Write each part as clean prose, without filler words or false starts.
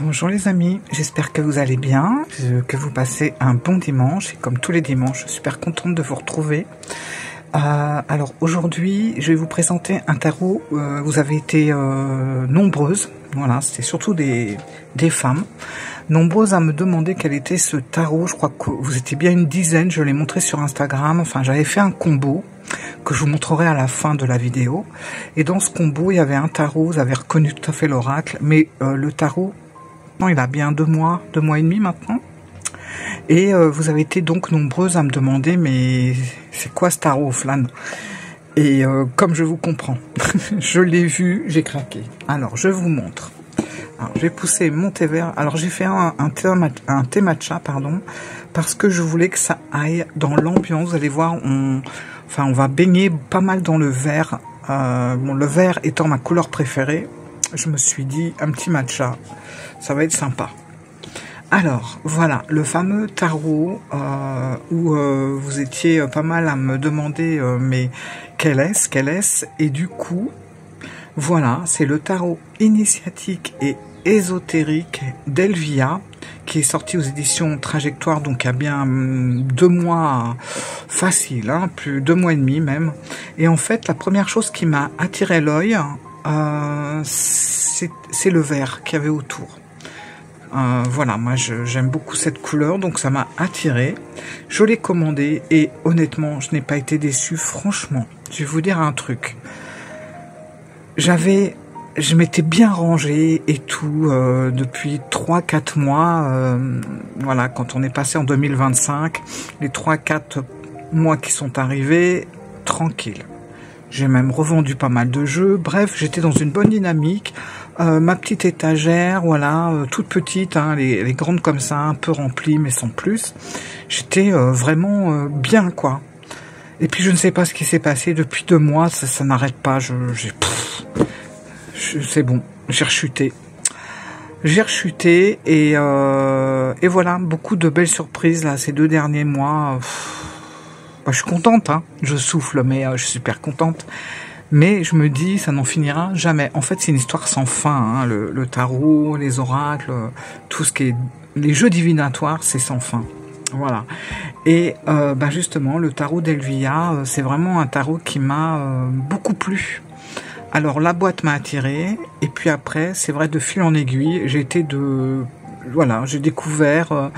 Bonjour les amis, j'espère que vous allez bien, que vous passez un bon dimanche et comme tous les dimanches, je suis super contente de vous retrouver. Alors aujourd'hui, je vais vous présenter un tarot. Vous avez été nombreuses, voilà, c'était surtout des femmes, nombreuses à me demander quel était ce tarot. Je crois que vous étiez bien une dizaine, je l'ai montré sur Instagram, enfin j'avais fait un combo que je vous montrerai à la fin de la vidéo. Et dans ce combo, il y avait un tarot, vous avez reconnu tout à fait l'oracle, mais le tarot, non, il a bien 2 mois et demi maintenant. Et vous avez été donc nombreuses à me demander, mais c'est quoi ce tarot, Flan? Et comme je vous comprends, je l'ai vu, j'ai craqué. Alors, je vous montre. Alors, j'ai poussé mon thé vert. Alors, j'ai fait un thé matcha, pardon, parce que je voulais que ça aille dans l'ambiance. Vous allez voir, on va baigner pas mal dans le vert. Bon, le vert étant ma couleur préférée, je me suis dit, un petit matcha, ça va être sympa. Alors, voilà, le fameux tarot où vous étiez pas mal à me demander mais quel est-ce? Et du coup, voilà, c'est le tarot initiatique et ésotérique d'Elvia qui est sorti aux éditions Trajectoire, donc il y a bien 2 mois facile, hein, plus 2 mois et demi même. Et en fait, la première chose qui m'a attiré l'œil, c'est le vert qu'il y avait autour. Voilà, moi j'aime beaucoup cette couleur, donc ça m'a attiré. Je l'ai commandé et honnêtement, je n'ai pas été déçue. Franchement, je vais vous dire un truc. Je m'étais bien rangée et tout depuis 3-4 mois. Voilà, quand on est passé en 2025, les 3-4 mois qui sont arrivés, tranquille. J'ai même revendu pas mal de jeux. Bref, j'étais dans une bonne dynamique. Ma petite étagère, voilà, toute petite, hein, les grandes comme ça, un peu remplies, mais sans plus. J'étais vraiment bien, quoi. Et puis je ne sais pas ce qui s'est passé depuis 2 mois, ça n'arrête pas. C'est bon, j'ai rechuté. J'ai rechuté et voilà, beaucoup de belles surprises là ces 2 derniers mois. Bah, je suis contente, hein. Je souffle, mais je suis super contente. Mais je me dis, ça n'en finira jamais. En fait, c'est une histoire sans fin, hein. Le tarot, les oracles, tout ce qui est... Les jeux divinatoires, c'est sans fin. Voilà. Et bah justement, le tarot d'Elvia, c'est vraiment un tarot qui m'a beaucoup plu. Alors, la boîte m'a attirée. Et puis après, c'est vrai, de fil en aiguille, voilà, j'ai découvert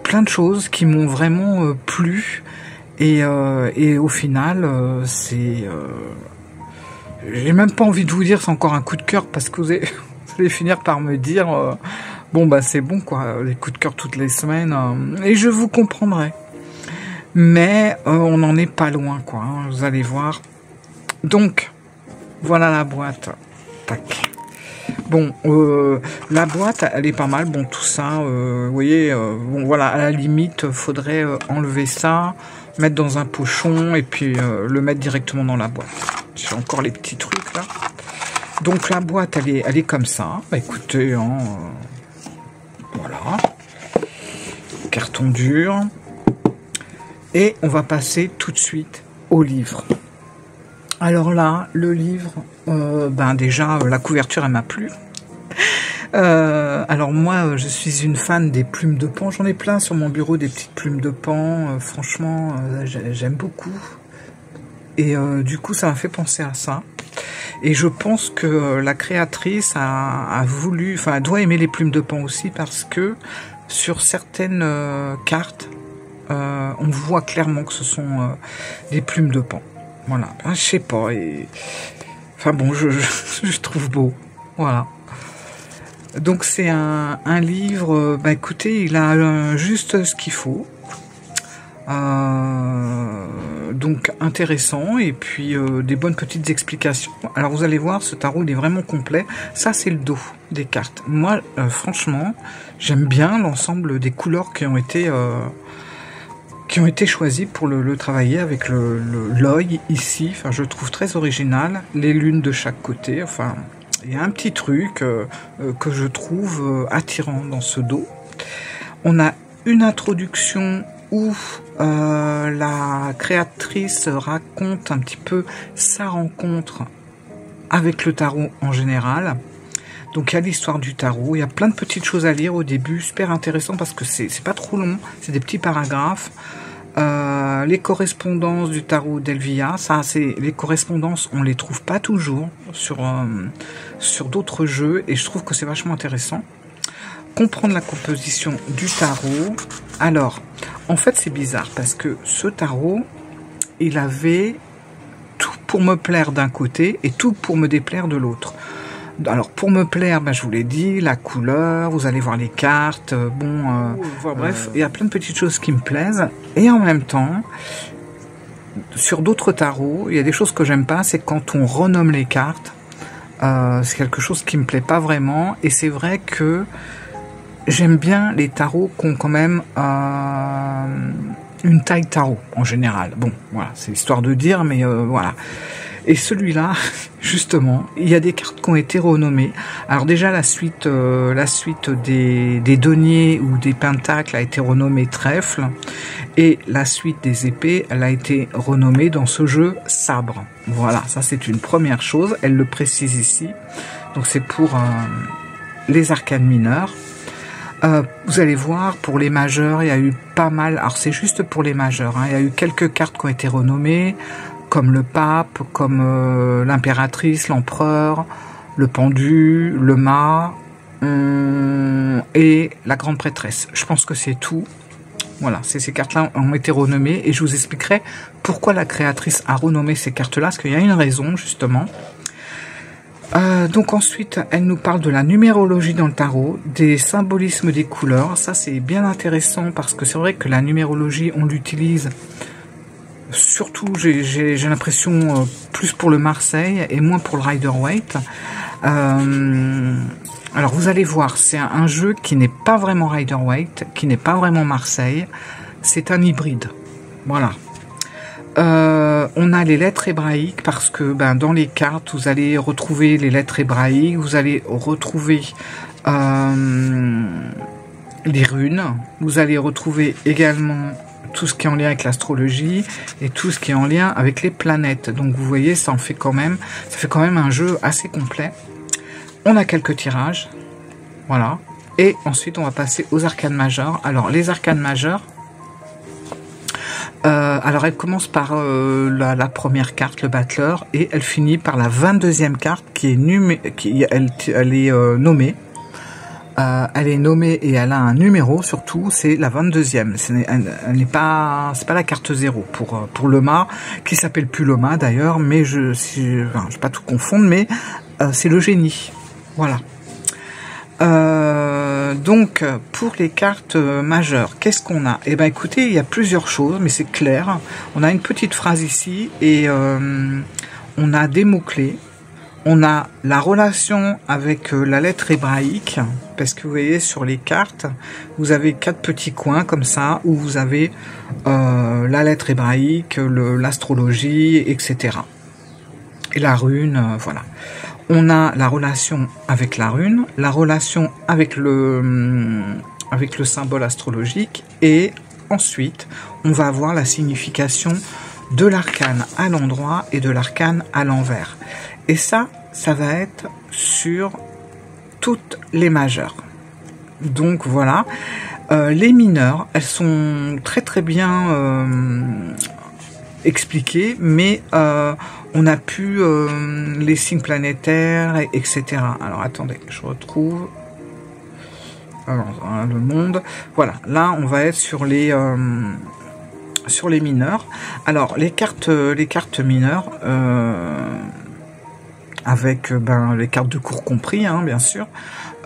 plein de choses qui m'ont vraiment plu. Et au final, j'ai même pas envie de vous dire c'est encore un coup de cœur parce que vous allez finir par me dire bon bah c'est bon quoi, les coups de cœur toutes les semaines et je vous comprendrai. Mais on n'en est pas loin quoi, hein, vous allez voir. Donc voilà la boîte. Tac. Bon, la boîte, elle est pas mal. Bon, tout ça, vous voyez, bon voilà, à la limite, faudrait enlever ça, mettre dans un pochon et puis le mettre directement dans la boîte. J'ai encore les petits trucs là. Donc la boîte, elle est comme ça. Bah, écoutez, hein, voilà, carton dur. Et on va passer tout de suite au livre. Alors là, le livre, ben déjà, la couverture, elle m'a plu. Alors moi, je suis une fan des plumes de pan. J'en ai plein sur mon bureau, des petites plumes de pan. Franchement, j'aime beaucoup. Et du coup, ça m'a fait penser à ça. Et je pense que la créatrice a voulu... Enfin, elle doit aimer les plumes de pan aussi parce que sur certaines cartes, on voit clairement que ce sont des plumes de pan. Voilà, je sais pas, et... enfin bon, je trouve beau, voilà. Donc c'est un livre, bah écoutez, il a juste ce qu'il faut, donc intéressant, et puis des bonnes petites explications. Alors vous allez voir, ce tarot il est vraiment complet, ça c'est le dos des cartes. Moi, franchement, j'aime bien l'ensemble des couleurs qui ont été choisis pour le travailler avec l'œil ici. Enfin, je trouve très original. Les lunes de chaque côté. Enfin, il y a un petit truc que je trouve attirant dans ce dos. On a une introduction où la créatrice raconte un petit peu sa rencontre avec le tarot en général. Donc il y a l'histoire du tarot, il y a plein de petites choses à lire au début, super intéressant parce que c'est pas trop long, c'est des petits paragraphes. Les correspondances du tarot d'Elvia, ça c'est les correspondances, on les trouve pas toujours sur d'autres jeux et je trouve que c'est vachement intéressant. Comprendre la composition du tarot. Alors, en fait c'est bizarre parce que ce tarot, il avait tout pour me plaire d'un côté et tout pour me déplaire de l'autre. Alors pour me plaire, ben, je vous l'ai dit, la couleur, vous allez voir les cartes, bref, il y a plein de petites choses qui me plaisent. Et en même temps, sur d'autres tarots, il y a des choses que j'aime pas, c'est quand on renomme les cartes. C'est quelque chose qui me plaît pas vraiment. Et c'est vrai que j'aime bien les tarots qui ont quand même une taille tarot en général. Bon, voilà, c'est histoire de dire, mais voilà. Et celui-là, justement, il y a des cartes qui ont été renommées. Alors déjà, la suite des deniers ou des pentacles a été renommée trèfle. Et la suite des épées, elle a été renommée dans ce jeu sabre. Voilà, ça c'est une première chose. Elle le précise ici. Donc c'est pour les arcanes mineures. Vous allez voir, pour les majeurs, il y a eu pas mal. Alors c'est juste pour les majeurs. Hein, il y a eu quelques cartes qui ont été renommées, comme le pape, comme l'impératrice, l'empereur, le pendu, le mât et la grande prêtresse. Je pense que c'est tout. Voilà, ces cartes-là ont été renommées et je vous expliquerai pourquoi la créatrice a renommé ces cartes-là, parce qu'il y a une raison, justement. Donc ensuite, elle nous parle de la numérologie dans le tarot, des symbolismes des couleurs. Ça, c'est bien intéressant parce que c'est vrai que la numérologie, on l'utilise surtout, j'ai l'impression, plus pour le Marseille et moins pour le Rider-Waite. Alors vous allez voir, c'est un jeu qui n'est pas vraiment Rider-Waite, qui n'est pas vraiment Marseille, c'est un hybride. Voilà. On a les lettres hébraïques parce que dans les cartes, vous allez retrouver les lettres hébraïques, vous allez retrouver les runes, vous allez retrouver également tout ce qui est en lien avec l'astrologie et tout ce qui est en lien avec les planètes. Donc vous voyez, ça fait quand même un jeu assez complet. On a quelques tirages, voilà. Et ensuite, on va passer aux arcanes majeures. Alors, les arcanes majeures, alors elle commence par la première carte, le battleur, et elle finit par la 22e carte qui est nommée. Elle est nommée et elle a un numéro, surtout, c'est la 22e. Elle n'est pas, c'est pas la carte 0 pour le mât, qui s'appelle plus le mât d'ailleurs, mais je vais pas tout confondre, mais c'est le génie. Voilà. Donc, pour les cartes majeures, qu'est-ce qu'on a? Eh ben, écoutez, il y a plusieurs choses, mais c'est clair. On a une petite phrase ici et on a des mots-clés. On a la relation avec la lettre hébraïque, parce que vous voyez sur les cartes, vous avez 4 petits coins comme ça, où vous avez la lettre hébraïque, l'astrologie, etc. Et la rune, voilà. On a la relation avec la rune, la relation avec le symbole astrologique, et ensuite, on va avoir la signification de l'arcane à l'endroit et de l'arcane à l'envers. Et ça va être sur toutes les majeures. Donc voilà. Les mineures, elles sont très très bien expliquées, mais on a pu les signes planétaires, etc. Alors attendez, je retrouve. Alors, le monde. Voilà, là on va être sur les mineurs. Alors les cartes mineures. Avec les cartes de cours compris, hein, bien sûr.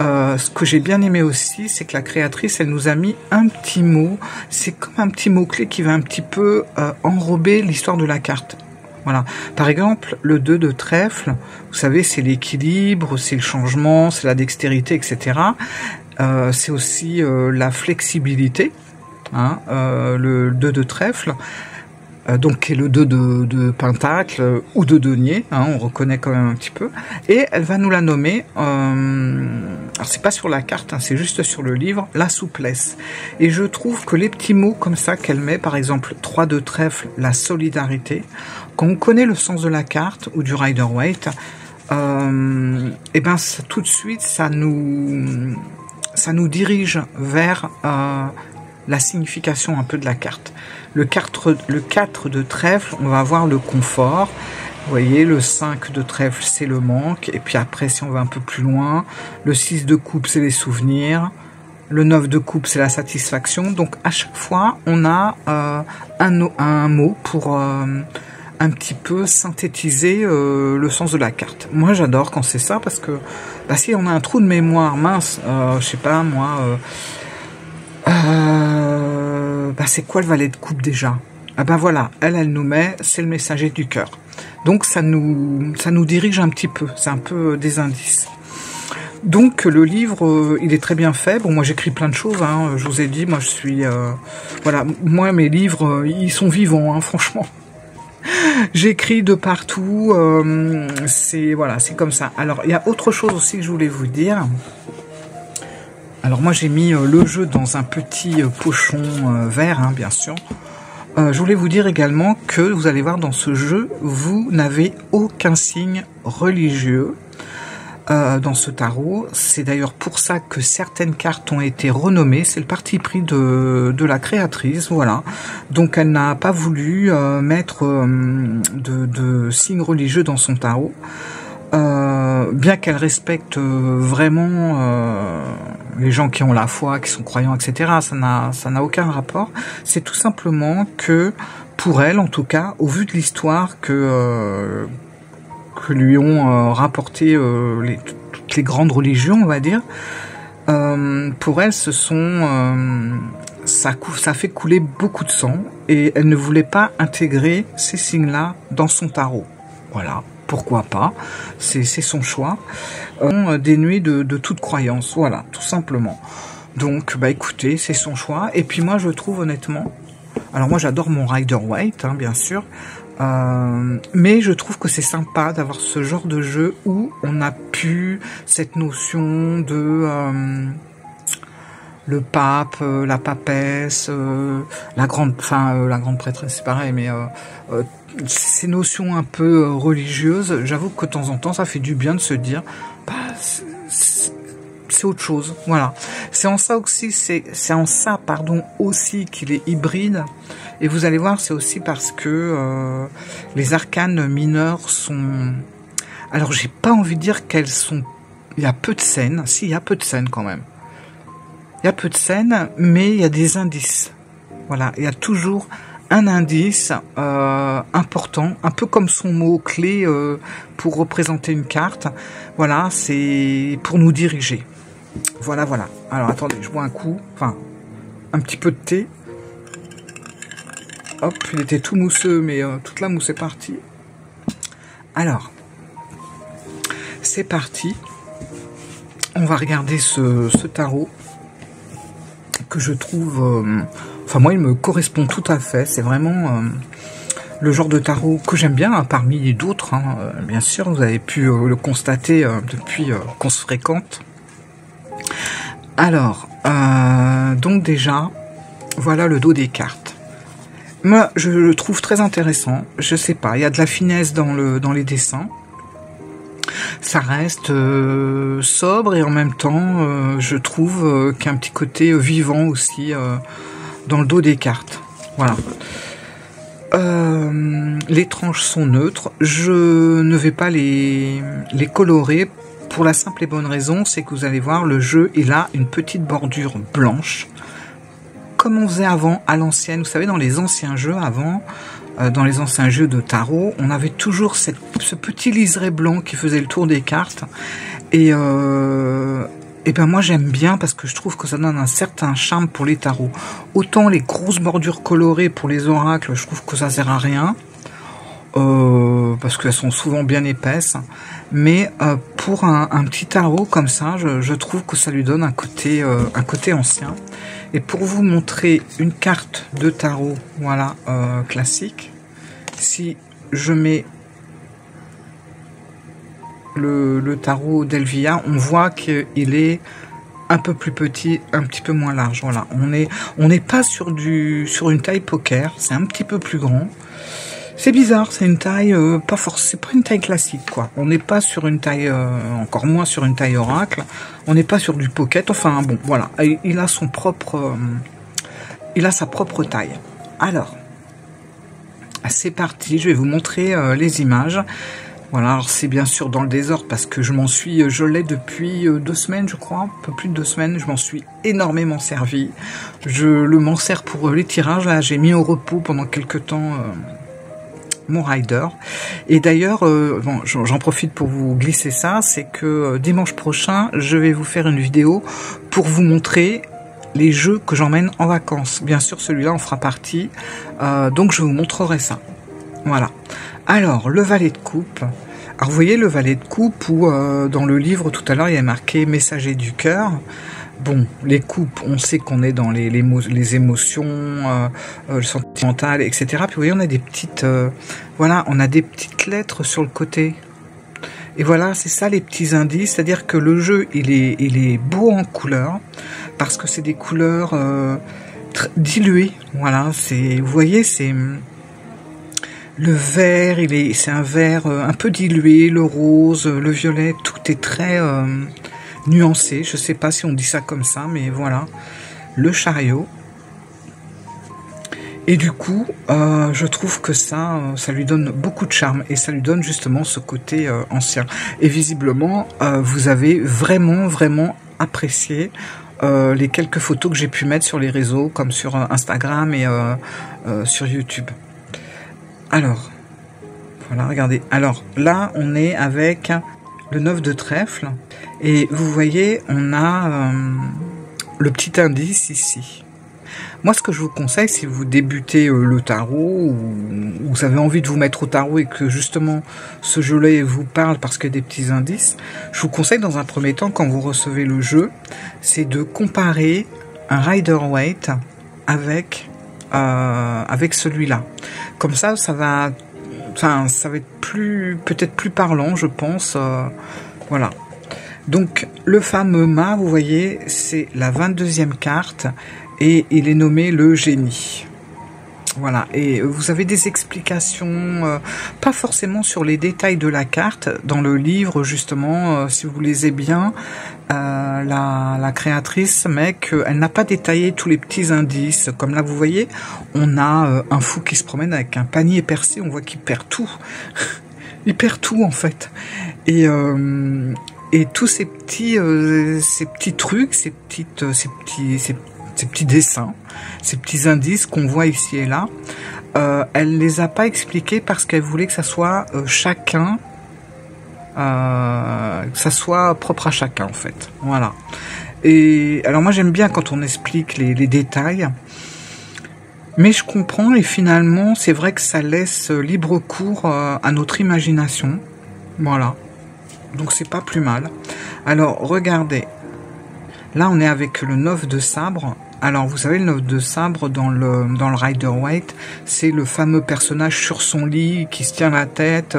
Ce que j'ai bien aimé aussi, c'est que la créatrice, elle nous a mis un petit mot. C'est comme un petit mot-clé qui va un petit peu enrober l'histoire de la carte. Voilà. Par exemple, le 2 de trèfle, vous savez, c'est l'équilibre, c'est le changement, c'est la dextérité, etc. C'est aussi la flexibilité, hein, le 2 de trèfle. Donc qui est le 2 de pentacle ou de denier, hein, on reconnaît quand même un petit peu, et elle va nous la nommer, alors c'est pas sur la carte, hein, c'est juste sur le livre, la souplesse. Et je trouve que les petits mots comme ça qu'elle met, par exemple 3 de trèfle, la solidarité, quand on connaît le sens de la carte ou du Rider-Waite, et ben tout de suite ça nous dirige vers la signification un peu de la carte. Le 4 de trèfle, on va avoir le confort. Vous voyez, le 5 de trèfle, c'est le manque. Et puis après, si on va un peu plus loin, le 6 de coupe, c'est les souvenirs. Le 9 de coupe, c'est la satisfaction. Donc, à chaque fois, on a un mot pour un petit peu synthétiser le sens de la carte. Moi, j'adore quand c'est ça parce que bah, si on a un trou de mémoire, mince, je sais pas, moi... bah c'est quoi le valet de coupe déjà? Ah ben voilà, elle nous met, c'est le messager du cœur. Donc ça nous dirige un petit peu, c'est un peu des indices. Donc le livre, il est très bien fait. Bon, moi j'écris plein de choses, hein. Je vous ai dit, moi je suis... voilà, moi mes livres, ils sont vivants, hein, franchement. J'écris de partout, c'est voilà, c'est comme ça. Alors il y a autre chose aussi que je voulais vous dire. Alors moi j'ai mis le jeu dans un petit pochon vert, hein, bien sûr. Je voulais vous dire également que vous allez voir dans ce jeu, vous n'avez aucun signe religieux dans ce tarot. C'est d'ailleurs pour ça que certaines cartes ont été renommées. C'est le parti pris de la créatrice, voilà. Donc elle n'a pas voulu mettre de signes religieux dans son tarot. Bien qu'elle respecte vraiment les gens qui ont la foi, qui sont croyants, etc. Ça n'a aucun rapport. C'est tout simplement que, pour elle, en tout cas, au vu de l'histoire que lui ont rapporté toutes les grandes religions, on va dire, pour elle, ce sont ça fait couler beaucoup de sang et elle ne voulait pas intégrer ces signes-là dans son tarot. Voilà. Pourquoi pas, c'est son choix, dénué de toute croyance, voilà, tout simplement. Donc, bah écoutez, c'est son choix, et puis moi je trouve honnêtement, alors moi j'adore mon Rider-Waite, hein, bien sûr, mais je trouve que c'est sympa d'avoir ce genre de jeu où on a pu cette notion de... le pape, la papesse, la grande prêtresse, c'est pareil, mais ces notions un peu religieuses, j'avoue que de temps en temps, ça fait du bien de se dire, bah, c'est autre chose, voilà. C'est en ça aussi, aussi qu'il est hybride. Et vous allez voir, c'est aussi parce que les arcanes mineures sont. Alors, j'ai pas envie de dire qu'elles sont. Il y a peu de scènes. Si, il y a peu de scènes quand même. Il y a peu de scènes, mais il y a des indices. Voilà, il y a toujours un indice important, un peu comme son mot-clé pour représenter une carte. Voilà, c'est pour nous diriger. Voilà, voilà. Alors, attendez, je bois un coup. Enfin, un petit peu de thé. Hop, il était tout mousseux, mais toute la mousse est partie. Alors, c'est parti. On va regarder ce tarot que je trouve... enfin, moi, il me correspond tout à fait. C'est vraiment le genre de tarot que j'aime bien, hein, parmi d'autres. Hein, bien sûr, vous avez pu le constater depuis qu'on se fréquente. Alors, donc déjà, voilà le dos des cartes. Moi, je le trouve très intéressant. Je sais pas, il y a de la finesse dans les dessins. Ça reste sobre et en même temps, je trouve qu'il y a un petit côté vivant aussi dans le dos des cartes. Voilà. Les tranches sont neutres. Je ne vais pas les colorer pour la simple et bonne raison, c'est que vous allez voir, le jeu, il a une petite bordure blanche. Comme on faisait avant, à l'ancienne, vous savez, dans les anciens jeux avant, dans les anciens jeux de tarot, on avait toujours ce petit liseré blanc qui faisait le tour des cartes. Et ben moi j'aime bien parce que je trouve que ça donne un certain charme pour les tarots. Autant les grosses bordures colorées pour les oracles, je trouve que ça sert à rien. Parce qu'elles sont souvent bien épaisses. Mais pour un petit tarot comme ça, je trouve que ça lui donne un côté ancien. Et pour vous montrer une carte de tarot, voilà, classique, si je mets le tarot d'Elvia, on voit qu'il est un peu plus petit, un petit peu moins large. Voilà, on n'est pas sur une taille poker, c'est un petit peu plus grand. C'est bizarre, c'est une taille pas forcément, c'est pas une taille classique quoi. On n'est pas sur une taille, encore moins sur une taille oracle. On n'est pas sur du pocket. Enfin bon, voilà, il a son propre, il a sa propre taille. Alors, c'est parti. Je vais vous montrer les images. Voilà, alors c'est bien sûr dans le désordre parce que je l'ai depuis 2 semaines, je crois, un peu plus de 2 semaines. Je m'en suis énormément servi. Je m'en sers pour les tirages. Là, j'ai mis au repos pendant quelques temps mon rider. Et d'ailleurs, bon, j'en profite pour vous glisser ça, c'est que dimanche prochain, je vais vous faire une vidéo pour vous montrer les jeux que j'emmène en vacances. Bien sûr, celui-là en fera partie. Donc, je vous montrerai ça. Voilà. Alors, le valet de coupe. Alors, vous voyez le valet de coupe où, dans le livre, tout à l'heure, il y a marqué « Messager du cœur ». Bon, les coupes, on sait qu'on est dans les émotions, le sentimental, etc. Puis vous voyez, on a des petites, voilà, on a des petites lettres sur le côté. Et voilà, c'est ça les petits indices, c'est-à-dire que le jeu, il est beau en couleurs, parce que c'est des couleurs diluées. Voilà, vous voyez, c'est le vert, c'est un vert un peu dilué, le rose, le violet, tout est très nuancé, je sais pas si on dit ça comme ça, mais voilà, le chariot. Et du coup, je trouve que ça lui donne beaucoup de charme, et ça lui donne justement ce côté ancien. Et visiblement, vous avez vraiment apprécié les quelques photos que j'ai pu mettre sur les réseaux, comme sur Instagram et sur YouTube. Alors, voilà, regardez. Alors là, on est avec le 9 de trèfle. Et vous voyez, on a le petit indice ici. Moi, ce que je vous conseille, si vous débutez le tarot, ou vous avez envie de vous mettre au tarot et que justement ce jeu-là vous parle parce qu'il y a des petits indices, je vous conseille dans un premier temps, quand vous recevez le jeu, c'est de comparer un Rider-Waite avec celui-là. Comme ça, ça va être peut-être plus parlant, je pense. Voilà. Donc, le fameux mât, vous voyez, c'est la 22e carte et il est nommé le génie. Voilà. Et vous avez des explications, pas forcément sur les détails de la carte, dans le livre, justement, si vous lisez bien, la créatrice, mais qu'elle n'a pas détaillé tous les petits indices. Comme là, vous voyez, on a un fou qui se promène avec un panier percé, on voit qu'il perd tout. Il perd tout, en fait. Et tous ces petits trucs, ces petits dessins, ces petits indices qu'on voit ici et là, elle les a pas expliqués parce qu'elle voulait que ça soit chacun, que ça soit propre à chacun en fait. Voilà. Et alors moi j'aime bien quand on explique les détails, mais je comprends et finalement c'est vrai que ça laisse libre cours à notre imagination. Voilà. Donc c'est pas plus mal. Alors regardez. Là, on est avec le 9 de sabre. Alors, vous savez, le 9 de sabre, dans le Rider-Waite, c'est le fameux personnage sur son lit, qui se tient la tête.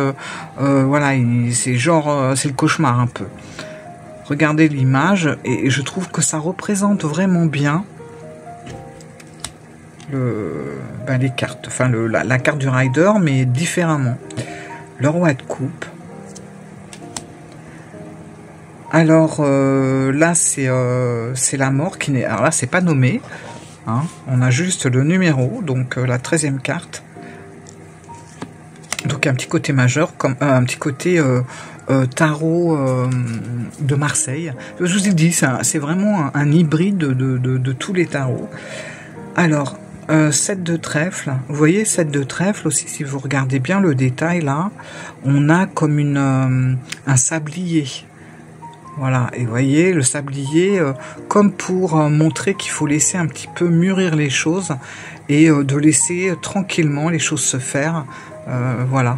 Voilà, c'est genre, c'est le cauchemar, un peu. Regardez l'image, et je trouve que ça représente vraiment bien les cartes. Enfin, la carte du Rider, mais différemment. Le roi de coupe. Alors là, c'est la mort qui n'est... Alors là, c'est pas nommé. Hein, on a juste le numéro, donc la 13e carte. Donc un petit côté majeur, comme un petit côté tarot de Marseille. Je vous ai dit, c'est vraiment un hybride de tous les tarots. Alors, 7 de trèfle. Vous voyez, 7 de trèfle aussi, si vous regardez bien le détail là, on a comme un sablier. Voilà, et vous voyez, le sablier, comme pour montrer qu'il faut laisser un petit peu mûrir les choses et de laisser tranquillement les choses se faire. Voilà.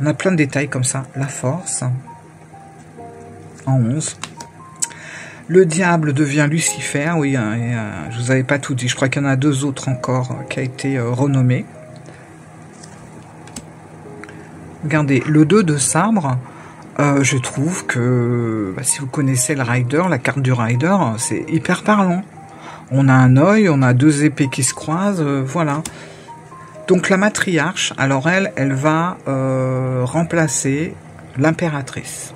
On a plein de détails comme ça. La force, en 11. Le diable devient Lucifer, oui, je vous avais pas tout dit, je crois qu'il y en a 2 autres encore qui a été renommé. Regardez, le 2 de sabre. Je trouve que si vous connaissez le Rider, la carte du Rider, c'est hyper parlant. On a un œil, on a 2 épées qui se croisent, voilà. Donc la matriarche, alors elle va remplacer l'impératrice.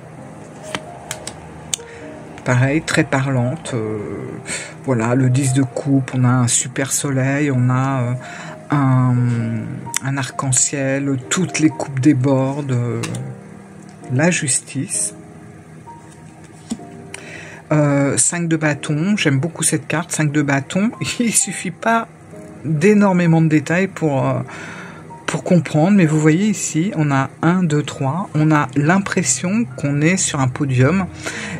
Pareil, très parlante. Voilà, le 10 de coupe, on a un super soleil, on a un arc-en-ciel, toutes les coupes débordent, la justice. 5 de bâton, j'aime beaucoup cette carte, 5 de bâton. Il suffit pas d'énormément de détails pour comprendre, mais vous voyez ici, on a 1, 2, 3, on a l'impression qu'on est sur un podium,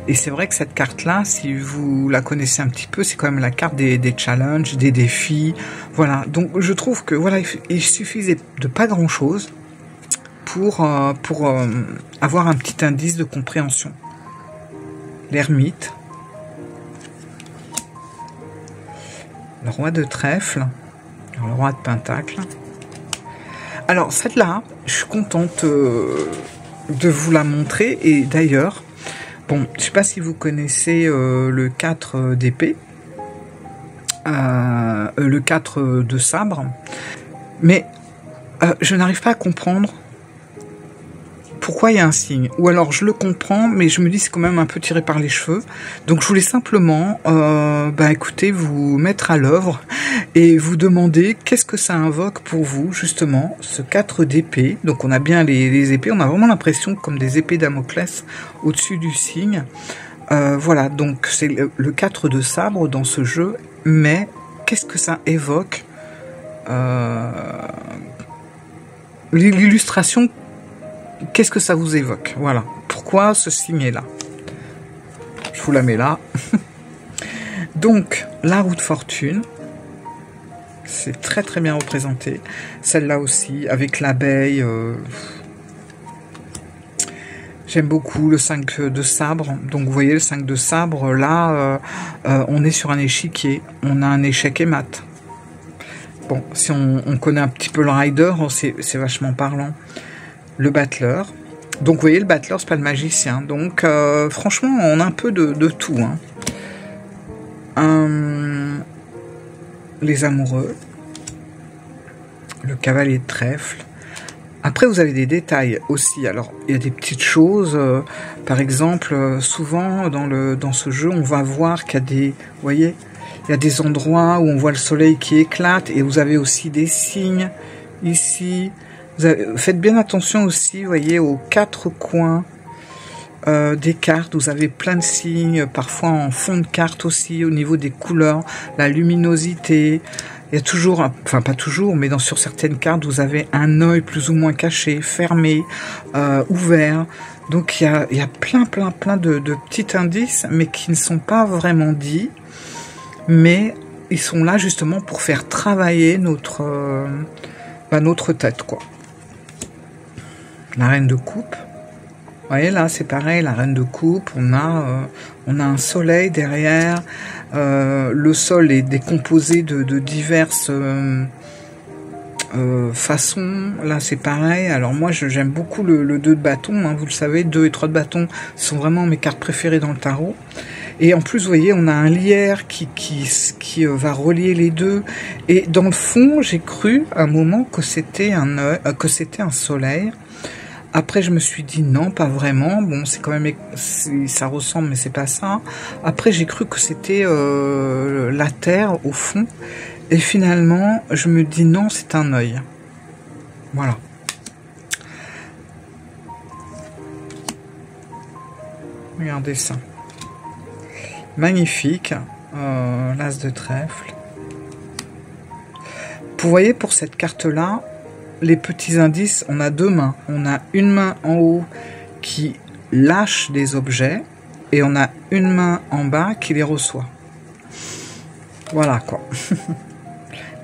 et c'est vrai que cette carte-là, si vous la connaissez un petit peu, c'est quand même la carte des challenges, des défis, voilà, donc je trouve que voilà, il suffisait de pas grand-chose pour avoir un petit indice de compréhension. L'ermite, le roi de trèfle, le roi de pentacle. Alors celle-là, je suis contente de vous la montrer. Et d'ailleurs, bon, je ne sais pas si vous connaissez le 4 d'épée, le 4 de sabre, mais je n'arrive pas à comprendre pourquoi il y a un signe. Ou alors je le comprends, mais je me dis c'est quand même un peu tiré par les cheveux. Donc je voulais simplement, écoutez, vous mettre à l'œuvre et vous demander qu'est-ce que ça invoque pour vous, justement, ce 4 d'épée. Donc on a bien les épées, on a vraiment l'impression comme des épées Damoclès au-dessus du signe. Voilà, donc c'est le 4 de sabre dans ce jeu, mais qu'est-ce que ça évoque? L'illustration, qu'est-ce que ça vous évoque? Voilà. Pourquoi ce signe est là? Je vous la mets là. Donc, la roue de fortune. C'est très très bien représenté. Celle-là aussi, avec l'abeille. J'aime beaucoup le 5 de sabre. Donc, vous voyez, le 5 de sabre, là, on est sur un échiquier. On a un échec et mat. Bon, si on connaît un petit peu le rider, c'est vachement parlant. Le battleur. Donc vous voyez, le battleur, c'est pas le magicien. Donc franchement, on a un peu de tout. Hein. Les amoureux. Le cavalier de trèfle. Après, vous avez des détails aussi. Alors, il y a des petites choses. Par exemple, souvent dans ce jeu, on va voir qu'il y a des... Vous voyez, il y a des endroits où on voit le soleil qui éclate. Et vous avez aussi des signes ici. Faites bien attention aussi, vous voyez, aux 4 coins des cartes. Vous avez plein de signes, parfois en fond de carte aussi, au niveau des couleurs, la luminosité. Il y a toujours, enfin pas toujours, mais sur certaines cartes, vous avez un œil plus ou moins caché, fermé, ouvert. Donc il y a plein de petits indices, mais qui ne sont pas vraiment dits. Mais ils sont là justement pour faire travailler notre tête, quoi. La reine de coupe. Vous voyez, là, c'est pareil, la reine de coupe. On a un soleil derrière. Le sol est décomposé de diverses façons. Là, c'est pareil. Alors, moi, j'aime beaucoup le 2 de bâton. Hein, vous le savez, 2 et 3 de bâton sont vraiment mes cartes préférées dans le tarot. Et en plus, vous voyez, on a un lierre qui va relier les deux. Et dans le fond, j'ai cru à un moment que c'était un soleil. Après, je me suis dit non, pas vraiment. Bon, c'est quand même, ça ressemble, mais c'est pas ça. Après, j'ai cru que c'était la terre au fond. Et finalement, je me dis non, c'est un œil. Voilà. Regardez ça. Magnifique. L'as de trèfle. Vous voyez, pour cette carte-là, les petits indices, on a 2 mains. On a une main en haut qui lâche des objets et on a une main en bas qui les reçoit. Voilà quoi.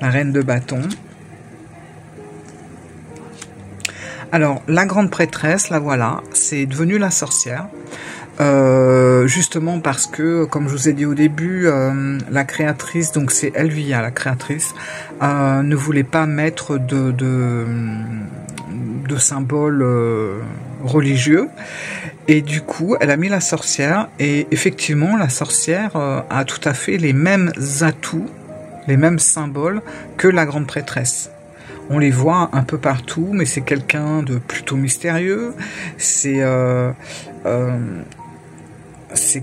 La reine de bâton. Alors, la grande prêtresse, la voilà, c'est devenu la sorcière. Justement parce que, comme je vous ai dit au début, la créatrice, donc c'est Elvia la créatrice, ne voulait pas mettre de symboles religieux, et du coup elle a mis la sorcière, et effectivement la sorcière a tout à fait les mêmes atouts, les mêmes symboles que la grande prêtresse. On les voit un peu partout, mais c'est quelqu'un de plutôt mystérieux. C'est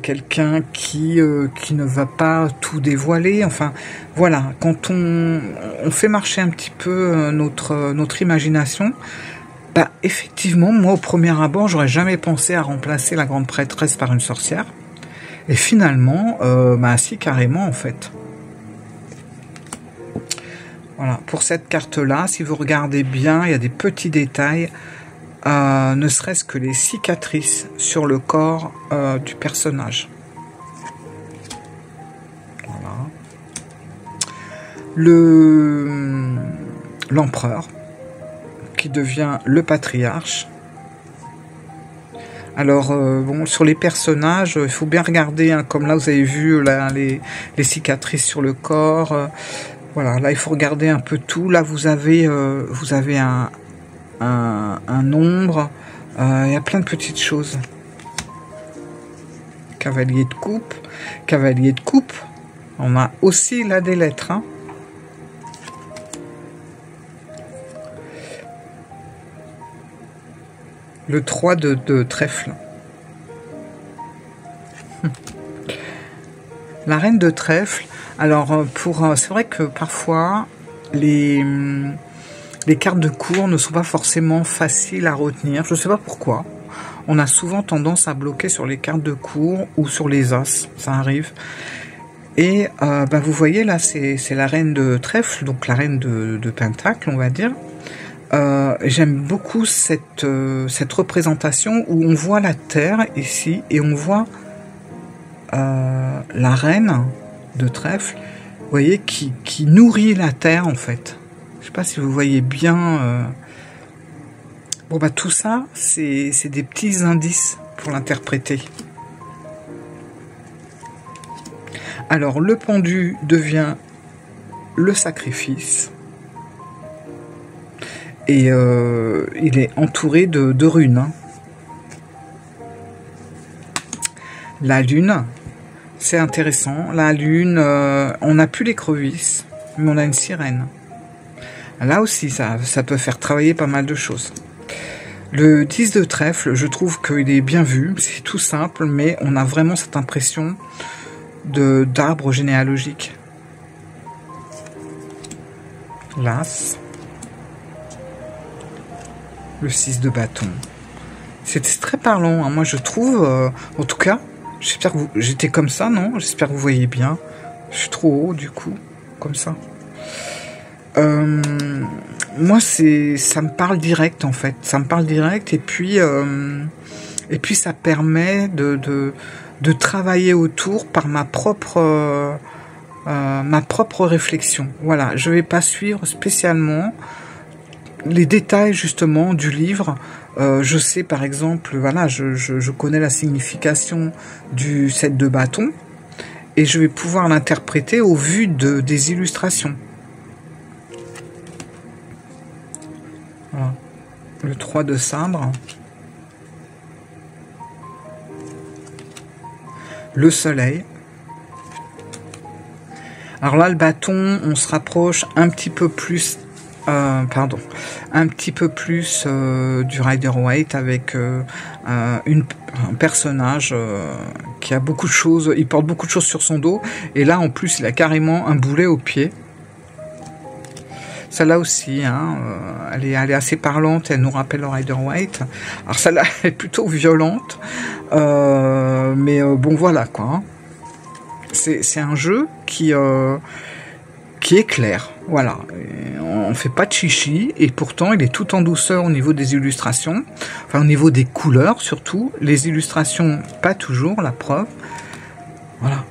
quelqu'un qui ne va pas tout dévoiler. Enfin, voilà, quand on fait marcher un petit peu notre imagination, bah, effectivement, moi, au premier abord, j'aurais jamais pensé à remplacer la grande prêtresse par une sorcière. Et finalement, bah, si, carrément, en fait. Voilà, pour cette carte-là, si vous regardez bien, il y a des petits détails, ne serait-ce que les cicatrices sur le corps du personnage. Voilà. L'empereur, qui devient le patriarche. Alors, bon, sur les personnages, il faut bien regarder, hein, comme là, vous avez vu là, les cicatrices sur le corps. Voilà, là, il faut regarder un peu tout. Là, vous avez un nombre. Il y a plein de petites choses. Cavalier de coupe. Cavalier de coupe. On a aussi là des lettres, hein. Le 3 de trèfle. La reine de trèfle. Alors, c'est vrai que parfois, les cartes de cour ne sont pas forcément faciles à retenir. Je ne sais pas pourquoi. On a souvent tendance à bloquer sur les cartes de cour ou sur les as. Ça arrive. Et bah, vous voyez, là, c'est la reine de trèfle, donc la reine de pentacle, on va dire. J'aime beaucoup cette représentation où on voit la terre ici et on voit la reine de trèfle, vous voyez, qui nourrit la terre en fait. Je sais pas si vous voyez bien. Bon bah tout ça, c'est des petits indices pour l'interpréter. Alors le pendu devient le sacrifice. Et il est entouré de runes. Hein. La lune, c'est intéressant. La lune, on n'a plus l'écrevisse, mais on a une sirène. Là aussi, ça peut faire travailler pas mal de choses. Le 10 de trèfle, je trouve qu'il est bien vu. C'est tout simple, mais on a vraiment cette impression d'arbre généalogique. L'as. Le 6 de bâton. C'était très parlant, hein. Moi je trouve, en tout cas, j'espère que j'étais comme ça, non? J'espère que vous voyez bien. Je suis trop haut du coup, comme ça. Moi ça me parle direct en fait. Ça me parle direct et puis ça permet de travailler autour par ma propre réflexion. Voilà, je vais pas suivre spécialement les détails justement du livre. Je sais par exemple, voilà, je connais la signification du 7 de bâton et je vais pouvoir l'interpréter au vu des illustrations. Voilà. Le 3 de sabre. Le soleil. Alors là, le bâton, on se rapproche un petit peu plus un petit peu plus du Rider-Waite avec un personnage qui a beaucoup de choses, il porte beaucoup de choses sur son dos, et là en plus il a carrément un boulet au pied. Celle-là aussi, hein, elle est assez parlante, elle nous rappelle le Rider-Waite. Alors celle-là est plutôt violente, mais bon voilà quoi. Hein. C'est un jeu qui est clair, voilà. On fait pas de chichi et pourtant il est tout en douceur au niveau des illustrations, enfin au niveau des couleurs surtout. Les illustrations, pas toujours, la preuve. Voilà.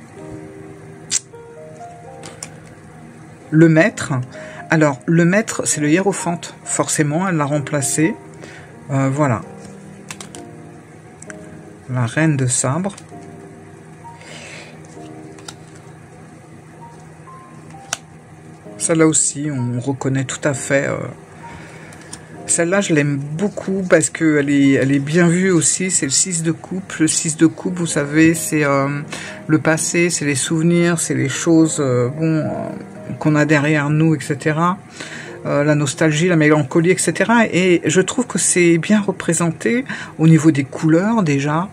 Le maître. Alors le maître, c'est le hiérophante. Forcément, elle l'a remplacé. Voilà. La reine de sabre. Celle-là aussi, on reconnaît tout à fait. Celle-là, je l'aime beaucoup parce qu'elle est bien vue aussi. C'est le 6 de coupe. Le 6 de coupe, vous savez, c'est le passé, c'est les souvenirs, c'est les choses qu'on a derrière nous, etc. la nostalgie, la mélancolie, etc. Et je trouve que c'est bien représenté au niveau des couleurs déjà.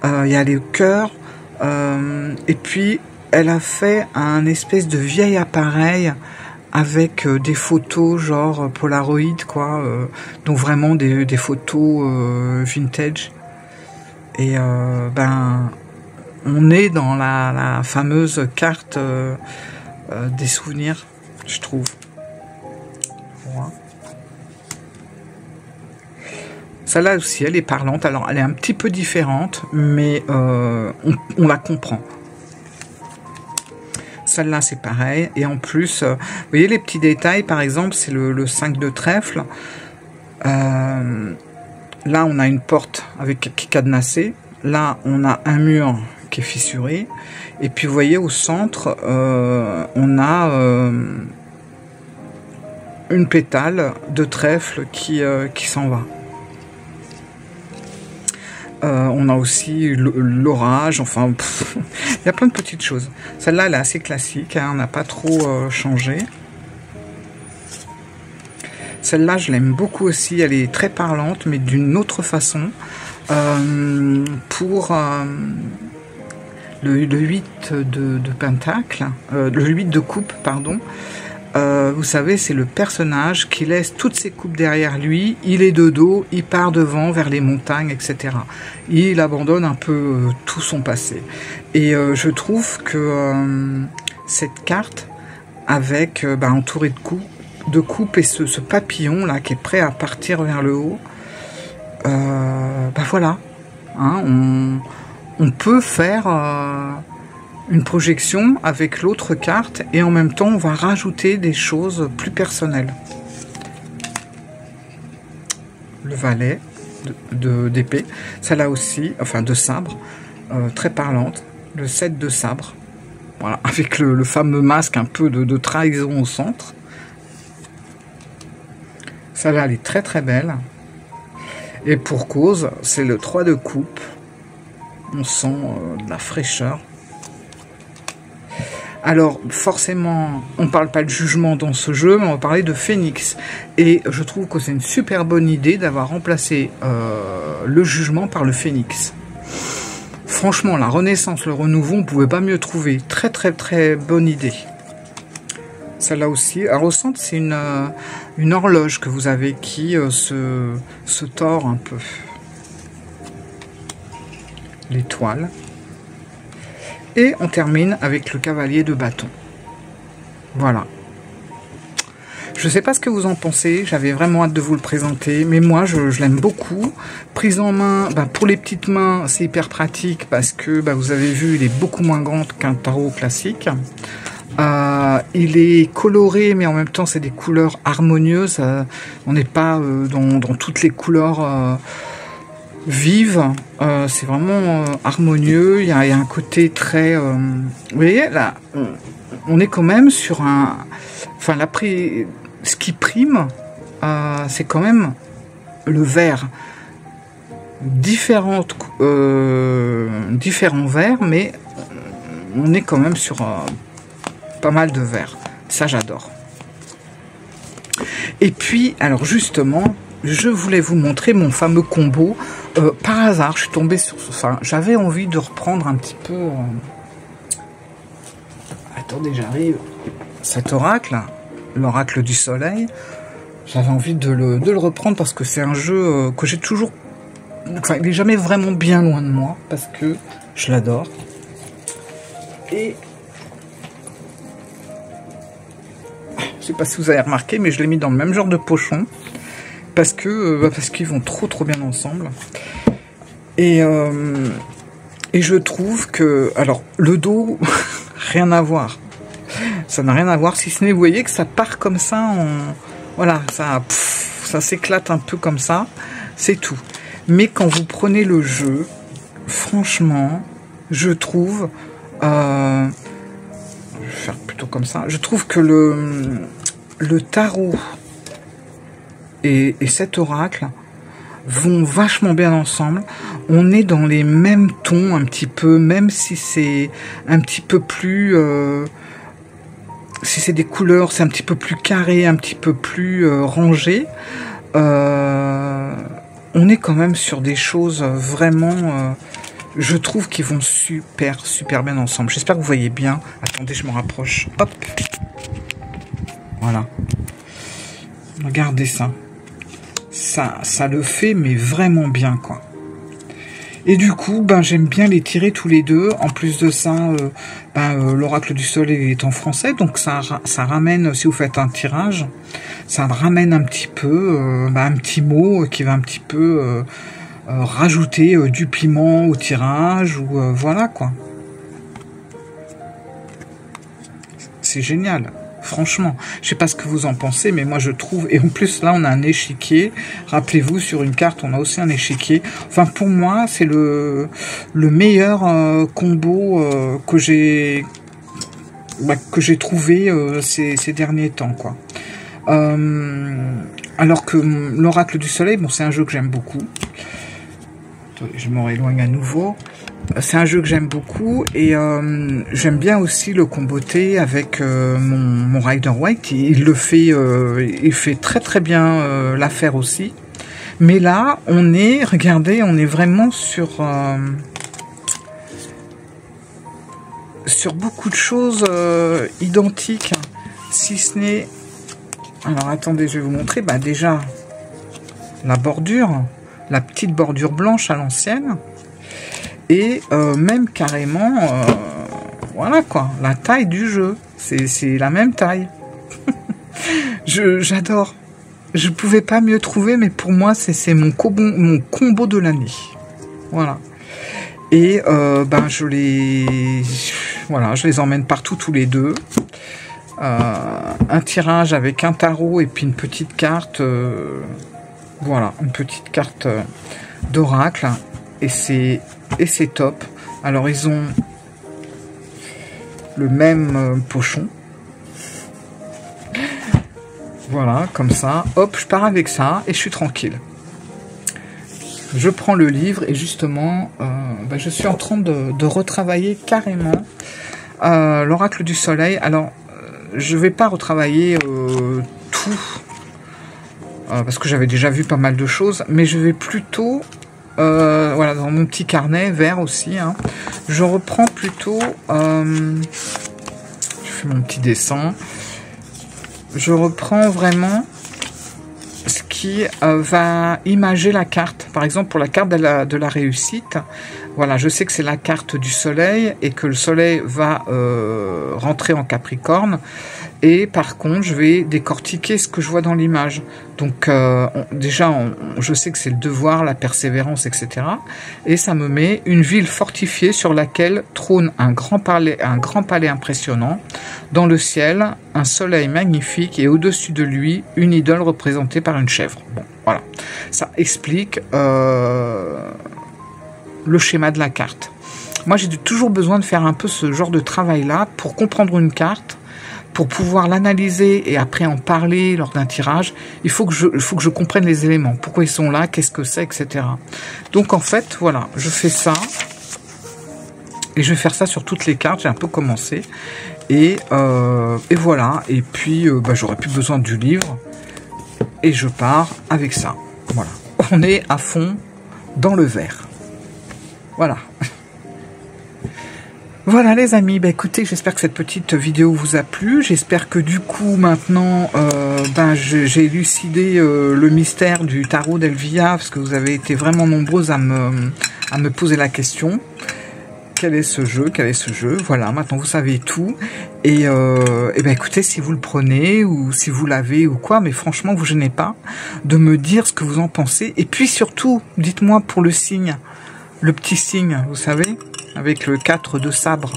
Il y a les cœurs, et puis elle a fait un espèce de vieil appareil avec des photos genre Polaroid, quoi, donc vraiment des photos vintage. Et ben, on est dans la fameuse carte des souvenirs, je trouve. Voilà. Celle-là aussi, elle est parlante. Alors, elle est un petit peu différente, mais on la comprend. Celle-là, c'est pareil. Et en plus, vous voyez les petits détails, par exemple, c'est le 5 de trèfle. Là, on a une porte qui est cadenassée. Là, on a un mur qui est fissuré. Et puis, vous voyez, au centre, on a une pétale de trèfle qui s'en va. On a aussi l'orage, enfin, il y a plein de petites choses. Celle-là, elle est assez classique, hein, on n'a pas trop changé. Celle-là, je l'aime beaucoup aussi, elle est très parlante, mais d'une autre façon. Pour le 8 de pentacle, le 8 de coupe, pardon. Vous savez, c'est le personnage qui laisse toutes ses coupes derrière lui, il est de dos, il part devant vers les montagnes, etc. Il abandonne un peu tout son passé. Et je trouve que cette carte, avec entourée de coupes et ce papillon là qui est prêt à partir vers le haut, voilà, hein, on peut faire une projection avec l'autre carte et en même temps on va rajouter des choses plus personnelles. Le valet d'épée, celle-là aussi, enfin de sabre, très parlante. Le 7 de sabre, voilà, avec le fameux masque un peu de trahison au centre. Celle-là, elle est très très belle. Et pour cause, c'est le 3 de coupe. On sent de la fraîcheur. Alors, forcément, on ne parle pas de jugement dans ce jeu, mais on va parler de Phénix. Et je trouve que c'est une super bonne idée d'avoir remplacé le jugement par le Phénix. Franchement, la renaissance, le renouveau, on ne pouvait pas mieux trouver. Très, très, très bonne idée. Celle-là aussi. Alors, au centre, c'est une horloge que vous avez qui se tord un peu. L'étoile. Et on termine avec le cavalier de bâton. Voilà. Je ne sais pas ce que vous en pensez, j'avais vraiment hâte de vous le présenter, mais moi je l'aime beaucoup. Prise en main, pour les petites mains, c'est hyper pratique parce que vous avez vu, il est beaucoup moins grand qu'un tarot classique. Il est coloré, mais en même temps c'est des couleurs harmonieuses. On n'est pas dans toutes les couleurs vive, c'est vraiment harmonieux, il y a un côté très... vous voyez, là, on est quand même sur un... Enfin, ce qui prime, c'est quand même le vert. Différents verts, mais on est quand même sur pas mal de verts. Ça, j'adore. Et puis, alors justement... je voulais vous montrer mon fameux combo. Par hasard, je suis tombée sur ce... Enfin, j'avais envie de reprendre un petit peu... Attendez, j'arrive. Cet oracle, l'oracle du soleil, j'avais envie de le reprendre parce que c'est un jeu que j'ai toujours... Enfin, il n'est jamais vraiment bien loin de moi parce que je l'adore. Et... je sais pas si vous avez remarqué, mais je l'ai mis dans le même genre de pochon. Parce qu'ils vont trop bien ensemble. Et je trouve que... Alors, le dos, rien à voir. Ça n'a rien à voir, si ce n'est, vous voyez, que ça part comme ça. Voilà, ça s'éclate un peu comme ça. C'est tout. Mais quand vous prenez le jeu, franchement, je trouve... je vais faire plutôt comme ça. Je trouve que le tarot... et cet oracle vont vachement bien ensemble. On est dans les mêmes tons un petit peu, même si c'est un petit peu plus si c'est des couleurs, c'est un petit peu plus carré, un petit peu plus rangé. On est quand même sur des choses vraiment, je trouve, qui vont super bien ensemble. J'espère que vous voyez bien. Attendez, je me rapproche. Hop. Voilà. Regardez ça. Ça le fait, mais vraiment bien, quoi. Et du coup, ben, j'aime bien les tirer tous les deux. En plus de ça, l'Oracle du Soleil est en français, donc ça ramène, si vous faites un tirage, ça ramène un petit peu, un petit mot qui va un petit peu rajouter du piment au tirage, ou voilà, quoi. C'est génial. Franchement, je sais pas ce que vous en pensez, mais moi je trouve, et en plus là on a un échiquier, rappelez-vous, sur une carte on a aussi un échiquier, enfin pour moi c'est le meilleur combo que j'ai trouvé ces derniers temps, quoi. Alors que l'Oracle du Soleil, bon, c'est un jeu que j'aime beaucoup. Je m'en éloigne à nouveau. C'est un jeu que j'aime beaucoup, et j'aime bien aussi le comboter avec mon Rider Waite. Il le fait, il fait très bien l'affaire aussi. Mais là, regardez, on est vraiment sur beaucoup de choses identiques, si ce n'est... Alors attendez, je vais vous montrer. Bah déjà, la bordure, la petite bordure blanche à l'ancienne. Et même carrément, voilà quoi, la taille du jeu, c'est la même taille. J'adore. Je pouvais pas mieux trouver, mais pour moi c'est mon combo de l'année. Voilà. Et je les emmène partout tous les deux. Un tirage avec un tarot et puis une petite carte. Voilà, une petite carte d'oracle. Et c'est top. Alors ils ont le même pochon. Voilà, comme ça. Hop, je pars avec ça et je suis tranquille. Je prends le livre et justement, je suis en train de retravailler carrément l'Oracle du Soleil. Alors, je vais pas retravailler tout parce que j'avais déjà vu pas mal de choses, mais je vais plutôt voilà, dans mon petit carnet vert aussi, hein, je reprends plutôt, je fais mon petit dessin, je reprends vraiment ce qui va imager la carte. Par exemple, pour la carte de la réussite, voilà, je sais que c'est la carte du soleil et que le soleil va rentrer en Capricorne. Et par contre, je vais décortiquer ce que je vois dans l'image. Donc déjà, je sais que c'est le devoir, la persévérance, etc. Et ça me met une ville fortifiée sur laquelle trône un grand palais impressionnant. Dans le ciel, un soleil magnifique et au-dessus de lui, une idole représentée par une chèvre. Bon, voilà. Ça explique le schéma de la carte. Moi, j'ai toujours besoin de faire un peu ce genre de travail-là pour comprendre une carte. Pour pouvoir l'analyser et après en parler lors d'un tirage, il faut que je comprenne les éléments. Pourquoi ils sont là, qu'est-ce que c'est, etc. Donc en fait, voilà, je fais ça. Et je vais faire ça sur toutes les cartes, j'ai un peu commencé. Et voilà, et puis j'aurai plus besoin du livre. Et je pars avec ça. Voilà, on est à fond dans le vert. Voilà. Voilà les amis, écoutez, j'espère que cette petite vidéo vous a plu. J'espère que du coup maintenant j'ai élucidé le mystère du tarot d'Elvia, parce que vous avez été vraiment nombreuses à me poser la question. Quel est ce jeu? Quel est ce jeu? Voilà, maintenant vous savez tout. Et écoutez, si vous le prenez ou si vous l'avez ou quoi, mais franchement vous gênez pas de me dire ce que vous en pensez. Et puis surtout, dites-moi pour le signe, le petit signe, vous savez, avec le 4 de sabre.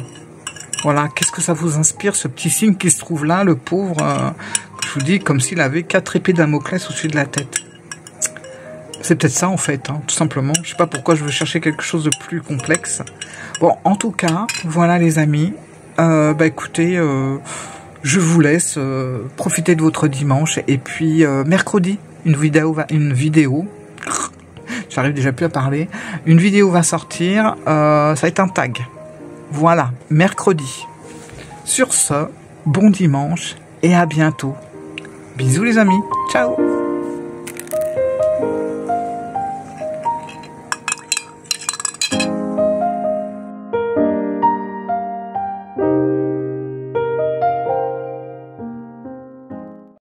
Voilà, qu'est-ce que ça vous inspire, ce petit signe qui se trouve là, le pauvre, je vous dis, comme s'il avait 4 épées Damoclès au-dessus de la tête. C'est peut-être ça en fait, hein, tout simplement. Je sais pas pourquoi je veux chercher quelque chose de plus complexe. Bon, en tout cas, voilà les amis. Écoutez, je vous laisse profiter de votre dimanche. Et puis mercredi, une vidéo. J'arrive déjà plus à parler. Une vidéo va sortir. Ça va être un tag. Voilà, mercredi. Sur ce, bon dimanche et à bientôt. Bisous les amis, ciao.